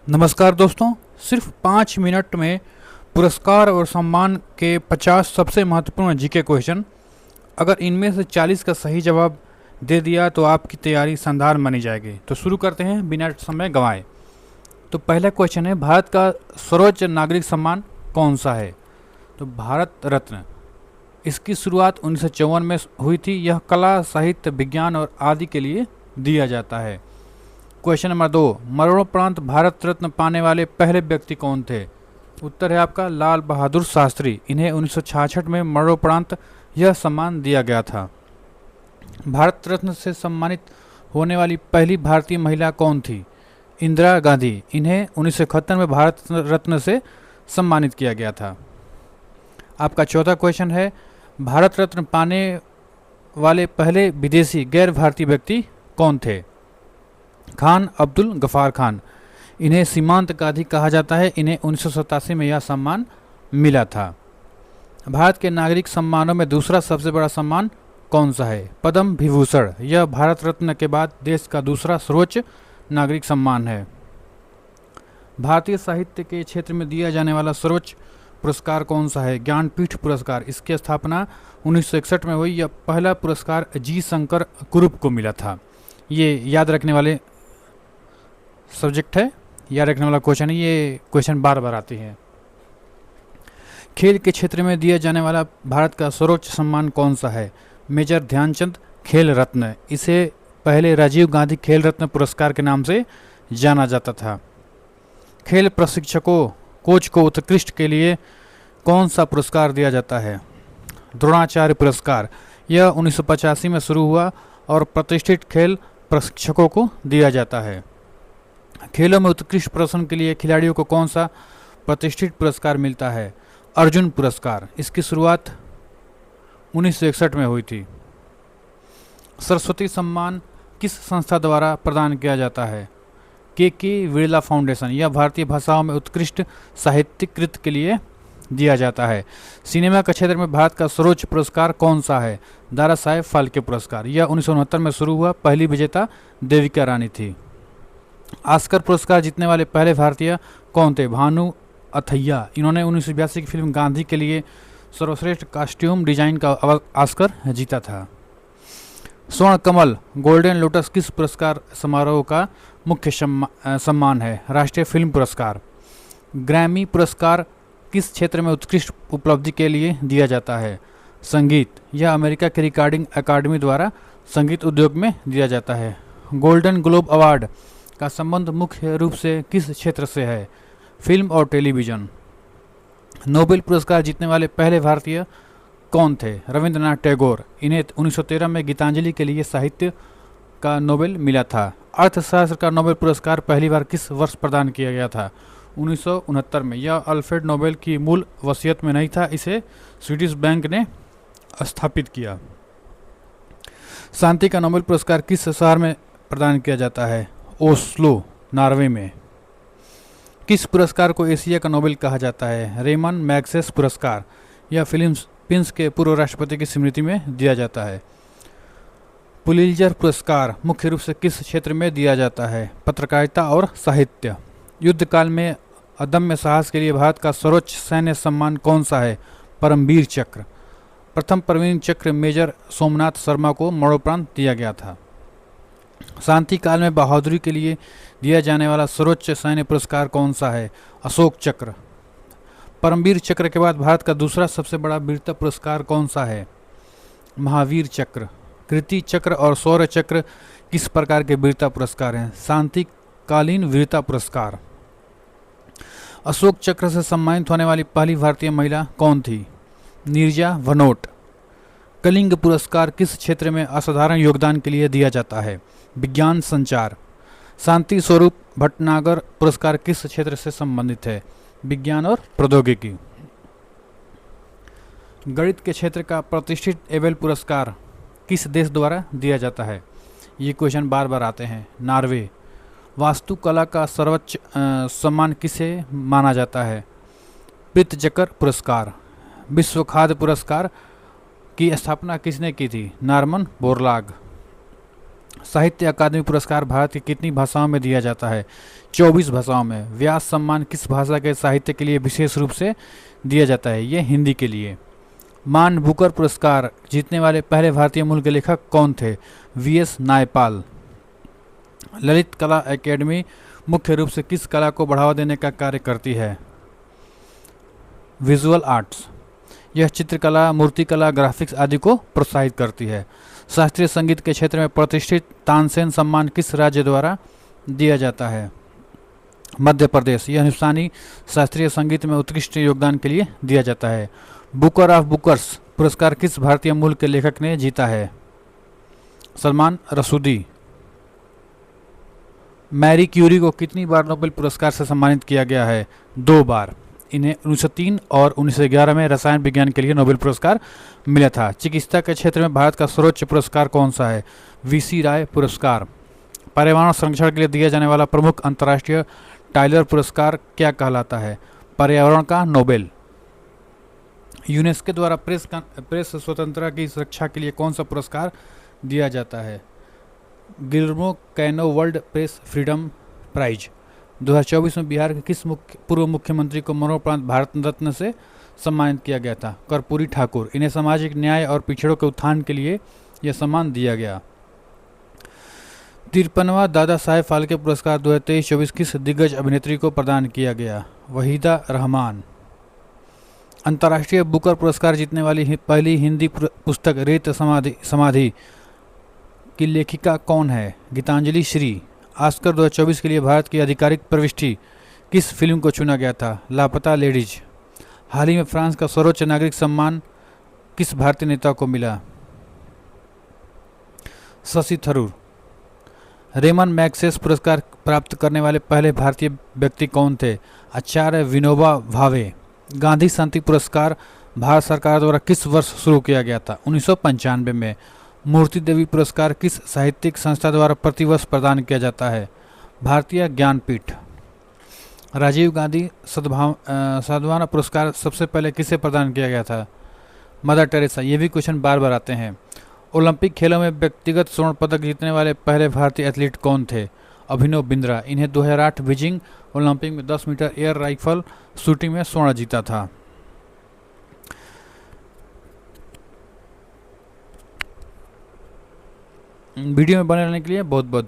नमस्कार दोस्तों। सिर्फ 5 मिनट में पुरस्कार और सम्मान के 50 सबसे महत्वपूर्ण जीके क्वेश्चन। अगर इनमें से 40 का सही जवाब दे दिया तो आपकी तैयारी शानदार मानी जाएगी। तो शुरू करते हैं बिना समय गंवाए। तो पहला क्वेश्चन है, भारत का सर्वोच्च नागरिक सम्मान कौन सा है? तो भारत रत्न। इसकी शुरुआत 1954 में हुई थी। यह कला, साहित्य, विज्ञान और आदि के लिए दिया जाता है। क्वेश्चन नंबर 2, मरणोपरांत भारत रत्न पाने वाले पहले व्यक्ति कौन थे? उत्तर है आपका लाल बहादुर शास्त्री। इन्हें 1966 में मरणोपरांत यह सम्मान दिया गया था। भारत रत्न से सम्मानित होने वाली पहली भारतीय महिला कौन थी? इंदिरा गांधी। इन्हें 1971 में भारत रत्न से सम्मानित किया गया था। आपका चौथा क्वेश्चन है, भारत रत्न पाने वाले पहले विदेशी गैर भारतीय व्यक्ति कौन थे? खान अब्दुल गफार खान। इन्हें सीमांत गांधी कहा जाता है। इन्हें 1987 में यह सम्मान मिला था। भारत के नागरिक सम्मानों में दूसरा सबसे बड़ा सम्मान कौन सा है? पद्म विभूषण। यह भारत रत्न के बाद देश का दूसरा सर्वोच्च नागरिक सम्मान है। भारतीय साहित्य के क्षेत्र में दिया जाने वाला सर्वोच्च पुरस्कार कौन सा है? ज्ञानपीठ पुरस्कार। इसकी स्थापना 1961 में हुई। यह पहला पुरस्कार जी शंकर कुरूप को मिला था। ये याद रखने वाले सब्जेक्ट है, याद रखने वाला क्वेश्चन है। ये क्वेश्चन बार बार आते हैं। खेल के क्षेत्र में दिया जाने वाला भारत का सर्वोच्च सम्मान कौन सा है? मेजर ध्यानचंद खेल रत्न। इसे पहले राजीव गांधी खेल रत्न पुरस्कार के नाम से जाना जाता था। खेल प्रशिक्षकों कोच को उत्कृष्ट के लिए कौन सा पुरस्कार दिया जाता है? द्रोणाचार्य पुरस्कार। यह 1985 में शुरू हुआ और प्रतिष्ठित खेल प्रशिक्षकों को दिया जाता है। खेलों में उत्कृष्ट प्रदर्शन के लिए खिलाड़ियों को कौन सा प्रतिष्ठित पुरस्कार मिलता है? अर्जुन पुरस्कार। इसकी शुरुआत 1961 में हुई थी। सरस्वती सम्मान किस संस्था द्वारा प्रदान किया जाता है? के बिरला फाउंडेशन। यह भारतीय भाषाओं में उत्कृष्ट साहित्यिक कृत के लिए दिया जाता है। सिनेमा के क्षेत्र में भारत का सर्वोच्च पुरस्कार कौन सा है? दारा साहेब फाल्के पुरस्कार। यह 1969 में शुरू हुआ। पहली विजेता देविका रानी थी। ऑस्कर पुरस्कार जीतने वाले पहले भारतीय कौन थे? भानु अथैया। इन्होंने 1982 की फिल्म गांधी के लिए सर्वश्रेष्ठ कॉस्ट्यूम डिजाइन का ऑस्कर जीता था। स्वर्ण कमल गोल्डन लोटस किस पुरस्कार समारोह का मुख्य सम्मान है? राष्ट्रीय फिल्म पुरस्कार। ग्रैमी पुरस्कार किस क्षेत्र में उत्कृष्ट उपलब्धि के लिए दिया जाता है? संगीत। यह अमेरिका के रिकॉर्डिंग अकादमी द्वारा संगीत उद्योग में दिया जाता है। गोल्डन ग्लोब अवार्ड का संबंध मुख्य रूप से किस क्षेत्र से है? फिल्म और टेलीविज़न। नोबेल पुरस्कार जीतने वाले पहले भारतीय कौन थे? रविंद्रनाथ टैगोर। इन्हें 1913 में गीतांजलि के लिए साहित्य का नोबेल मिला था। अर्थशास्त्र का नोबेल पुरस्कार पहली बार किस वर्ष प्रदान किया गया था? 1969 में। यह अल्फ्रेड नोबेल की मूल वसीयत में नहीं था। इसे स्वीडिश बैंक ने स्थापित किया। शांति का नोबेल पुरस्कार किस शहर में प्रदान किया जाता है? ओस्लो, नॉर्वे में। किस पुरस्कार को एशिया का नोबेल कहा जाता है? रेमन मैग्सेस पुरस्कार। यह फिलीपींस के पूर्व राष्ट्रपति की स्मृति में दिया जाता है। पुलित्जर पुरस्कार मुख्य रूप से किस क्षेत्र में दिया जाता है? पत्रकारिता और साहित्य। युद्ध काल में अदम्य साहस के लिए भारत का सर्वोच्च सैन्य सम्मान कौन सा है? परमवीर चक्र। प्रथम परमवीर चक्र मेजर सोमनाथ शर्मा को मरणोपरांत दिया गया था। शांति काल में बहादुरी के लिए दिया जाने वाला सर्वोच्च सैन्य पुरस्कार कौन सा है? अशोक चक्र। परमवीर चक्र के बाद भारत का दूसरा सबसे बड़ा वीरता पुरस्कार कौन सा है? महावीर चक्र। कीर्ति चक्र और शौर्य चक्र किस प्रकार के वीरता पुरस्कार हैं? शांतिकालीन वीरता पुरस्कार। अशोक चक्र से सम्मानित होने वाली पहली भारतीय महिला कौन थी? नीरजा भनोट। कलिंग पुरस्कार किस क्षेत्र में असाधारण योगदान के लिए दिया जाता है? विज्ञान संचार। शांति स्वरूप भटनागर पुरस्कार किस क्षेत्र से संबंधित है? विज्ञान और प्रौद्योगिकी। गणित के क्षेत्र का प्रतिष्ठित एबेल पुरस्कार किस देश द्वारा दिया जाता है? ये क्वेश्चन बार बार आते हैं। नॉर्वे। वास्तुकला का सर्वोच्च सम्मान किसे माना जाता है? प्रीतजकर पुरस्कार। विश्व खाद्य पुरस्कार की स्थापना किसने की थी? Norman Borlaug. साहित्य अकादमी पुरस्कार भारत की कितनी भाषाओं में दिया जाता है? 24 भाषाओं में। व्यास सम्मान किस भाषा के साहित्य के लिए विशेष रूप से दिया जाता है? ये हिंदी के लिए। मान बुकर पुरस्कार जीतने वाले पहले भारतीय मूल के लेखक कौन थे? वीएस नायपाल। ललित कला एकेडमी मुख्य रूप से किस कला को बढ़ावा देने का कार्य करती है? Visual arts. यह चित्रकला, मूर्तिकला, ग्राफिक्स आदि को प्रोत्साहित करती है। शास्त्रीय संगीत के क्षेत्र में प्रतिष्ठित तानसेन सम्मान किस राज्य द्वारा दिया जाता है? मध्य प्रदेश। यह हिंदुस्तानी शास्त्रीय संगीत में उत्कृष्ट योगदान के लिए दिया जाता है। बुकर ऑफ बुकर्स पुरस्कार किस भारतीय मूल के लेखक ने जीता है? सलमान रसूदी। मैरी क्यूरी को कितनी बार नोबेल पुरस्कार से सम्मानित किया गया है? 2 बार। इन्हें 1903 और 1911 में रसायन विज्ञान के लिए नोबेल पुरस्कार मिला था। चिकित्सा के क्षेत्र में भारत का सर्वोच्च पुरस्कार कौन सा है? वीसी राय पुरस्कार। पर्यावरण संरक्षण के लिए दिया जाने वाला प्रमुख अंतर्राष्ट्रीय टाइलर पुरस्कार क्या कहलाता है? पर्यावरण का नोबेल। यूनेस्को द्वारा प्रेस स्वतंत्रता की सुरक्षा के लिए कौन सा पुरस्कार दिया जाता है? Guillermo Cano world press freedom prize. 2024 में बिहार के किस पूर्व मुख्यमंत्री को मरणोपरांत भारत रत्न से सम्मानित किया गया था? कर्पूरी ठाकुर। इन्हें सामाजिक न्याय और पिछड़ों के उत्थान के लिए यह सम्मान दिया गया। 53वां दादा साहेब फाल्के पुरस्कार 2023-24 किस दिग्गज अभिनेत्री को प्रदान किया गया? वहीदा रहमान। अंतर्राष्ट्रीय बुकर पुरस्कार जीतने वाली पहली हिंदी पुस्तक रेत समाधि की लेखिका कौन है? गीतांजलि श्री। ऑस्कर 2024 के लिए भारत की आधिकारिक प्रविष्टि किस फिल्म को चुना गया था? लापता लेडीज। हाल ही में फ्रांस का सर्वोच्च नागरिक सम्मान किस भारतीय नेता को मिला? शशि थरूर। रेमन मैग्सेस पुरस्कार प्राप्त करने वाले पहले भारतीय व्यक्ति कौन थे? आचार्य विनोबा भावे। गांधी शांति पुरस्कार भारत सरकार द्वारा किस वर्ष शुरू किया गया था? 1995 में। मूर्ति देवी पुरस्कार किस साहित्यिक संस्था द्वारा प्रतिवर्ष प्रदान किया जाता है? भारतीय ज्ञानपीठ। राजीव गांधी सद्भावना पुरस्कार सबसे पहले किसे प्रदान किया गया था? Mother Teresa. ये भी क्वेश्चन बार बार आते हैं। ओलंपिक खेलों में व्यक्तिगत स्वर्ण पदक जीतने वाले पहले भारतीय एथलीट कौन थे? अभिनव बिंद्रा। इन्हें 2008 बीजिंग ओलंपिक में 10 मीटर एयर राइफल शूटिंग में स्वर्ण जीता था। वीडियो में बने रहने के लिए बहुत बहुत धन्यवाद।